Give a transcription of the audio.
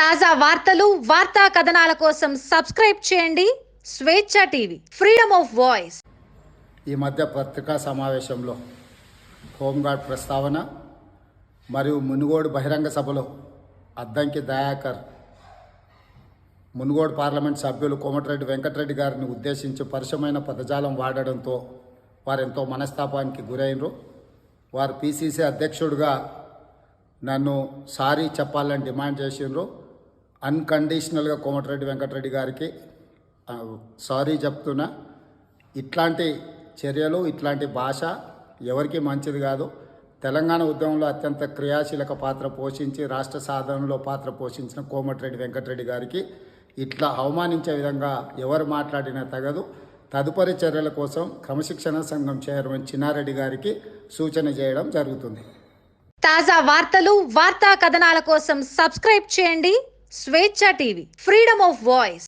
తాజా వార్తలు, వార్తా కథనాల కోసం సబ్స్క్రైబ్ చేయండి స్వేచ్ఛ టీవీ, ఫ్రీడమ్ ఆఫ్ వాయిస్. ఈ మధ్య పత్రికా సమావేశంలో హోంగార్డ్ ప్రస్తావన మరియు మునుగోడు బహిరంగ సభలో అద్దంకి దయాకర్ మునుగోడు పార్లమెంట్ సభ్యులు కోమటిరెడ్డి వెంకటరెడ్డి గారిని ఉద్దేశించి పరుషమైన పదజాలం వాడడంతో వారెంతో మనస్తాపానికి గురైనరు. వారు పిసిసి అధ్యక్షుడిగా నన్ను సారీ చెప్పాలని డిమాండ్ చేసిండ్రు. అన్కండిషనల్గా కోమటిరెడ్డి వెంకటరెడ్డి గారికి సారీ చెప్తున్నా. ఇట్లాంటి చర్యలు, ఇట్లాంటి భాష ఎవరికి మంచిది కాదు. తెలంగాణ ఉద్యమంలో అత్యంత క్రియాశీలక పాత్ర పోషించి రాష్ట్ర సాధనలో పాత్ర పోషించిన కోమటిరెడ్డి వెంకటరెడ్డి గారికి ఇట్లా అవమానించే విధంగా ఎవరు మాట్లాడినా తగదు. తదుపరి చర్యల కోసం క్రమశిక్షణ సంఘం చైర్మన్ చిన్నారెడ్డి గారికి సూచన చేయడం జరుగుతుంది. తాజా వార్తలు, వార్తా కథనాల కోసం సబ్స్క్రైబ్ చేయండి స్వేచ్ఛ టీవీ, ఫ్రీడమ్ ఆఫ్ వాయిస్.